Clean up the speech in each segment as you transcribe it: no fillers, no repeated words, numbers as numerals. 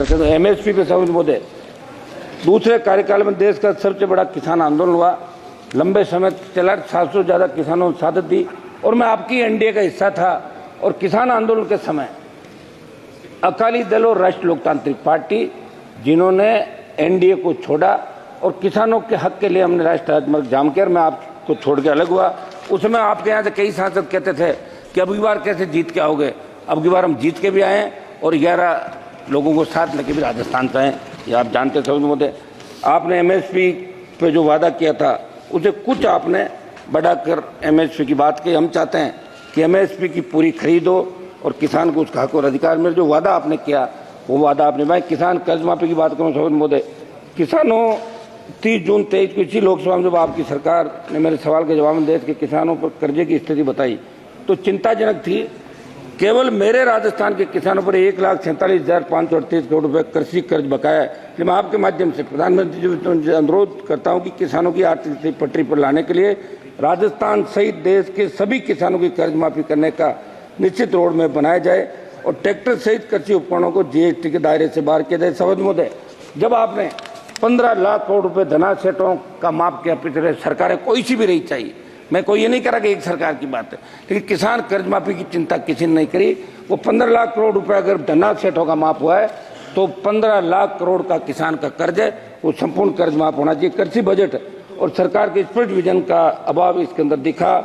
करके। तो एमएसपी पे समझ मोदी दूसरे कार्यकाल में देश का सबसे बड़ा किसान आंदोलन हुआ, लंबे समय चला, 700 से ज़्यादा किसानों ने शहादत दी और मैं आपकी एनडीए का हिस्सा था। और किसान आंदोलन के समय अकाली दल और राष्ट्रीय लोकतांत्रिक पार्टी जिन्होंने एनडीए को छोड़ा और किसानों के हक के लिए हमने राष्ट्रीय राजमार्ग जाम किया, मैं आपको छोड़ के अलग हुआ। उसमें आपके यहाँ से कई सांसद कहते थे कि अब की बार कैसे जीत के आओगे। अब की बार हम जीत के भी आए और 11 लोगों को साथ लेके भी राजस्थान से आए, ये आप जानते थे। मोदी आपने एमएसपी पे जो वादा किया था उसे कुछ आपने बढ़ाकर एमएसपी की बात की। हम चाहते हैं कि एमएसपी की पूरी खरीद हो और किसान को उसका हक और अधिकार मिले। जो वादा आपने किया वो वादा आपने भाई। किसान कर्ज माफी की बात करूँ समझ मोदी, किसानों 30 जून 23 को इसी लोकसभा में जब आपकी सरकार ने मेरे सवाल के जवाब में देश के किसानों पर कर्जे की स्थिति बताई तो चिंताजनक थी। केवल मेरे राजस्थान के किसानों पर 1,47,538 करोड़ रुपए कृषि कर्ज बकाया है। मैं आपके माध्यम से प्रधानमंत्री जी से अनुरोध करता हूं कि किसानों की आर्थिक स्थिति पटरी पर लाने के लिए राजस्थान सहित देश के सभी किसानों की कर्ज माफी करने का निश्चित रोड मैप बनाया जाए और ट्रैक्टर सहित कृषि उपकरणों को जीएसटी के दायरे से बाहर किया जाए। समझ मोदी जब आपने 15 लाख करोड़ रुपए धनासेठों का माफ किया, पिछले सरकारें कोई सी भी रही चाहिए, मैं कोई ये नहीं कह रहा कि एक सरकार की बात है, लेकिन किसान कर्ज माफी की चिंता किसी ने नहीं करी। वो 15 लाख करोड़ रुपए अगर धनासेठों का माफ हुआ है तो 15 लाख करोड़ का किसान का कर्ज है, वो संपूर्ण कर्ज माफ होना चाहिए। कृषि बजट और सरकार के स्पष्ट विजन का अभाव इसके अंदर दिखा।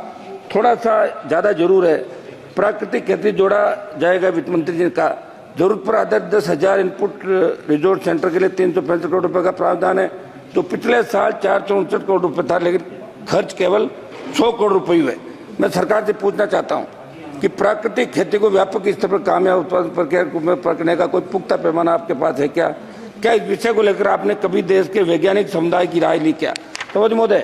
थोड़ा सा ज़्यादा जरूर है, प्राकृतिक खेती जोड़ा जाएगा वित्त मंत्री जी का। जरूरत पर आधारित 10,000 इनपुट रिसोर्स सेंटर के लिए 365 करोड़ रुपए का प्रावधान है, जो पिछले साल 469 करोड़ रुपए था, लेकिन खर्च केवल 100 करोड़ रुपए हुए। मैं सरकार से पूछना चाहता हूं कि प्राकृतिक खेती को व्यापक स्तर पर कामयाब उत्पादन प्रक्रिया करने का कोई पुख्ता पैमाना आपके पास है क्या? क्या इस विषय को लेकर आपने कभी देश के वैज्ञानिक समुदाय की राय ली क्या? समझ मोदी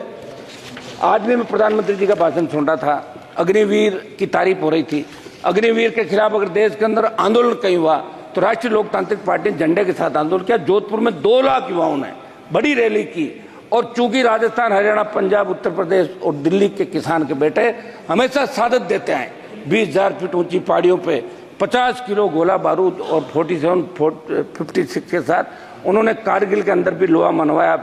आज भी मैं प्रधानमंत्री जी का भाषण सुन रहा था, अग्निवीर की तारीफ हो रही थी। अग्निवीर के खिलाफ अगर देश के अंदर आंदोलन कहीं हुआ तो राष्ट्रीय लोकतांत्रिक पार्टी ने झंडे के साथ आंदोलन किया। जोधपुर में 2 लाख युवाओं ने बड़ी रैली की और चूंकि राजस्थान, हरियाणा, पंजाब, उत्तर प्रदेश और दिल्ली के किसान के बेटे हमेशा शहादत देते आए। 20,000 फीट ऊंची पहाड़ियों पे 50 किलो गोला बारूद और 47-56 के साथ उन्होंने कारगिल के अंदर भी लोहा मनवाया।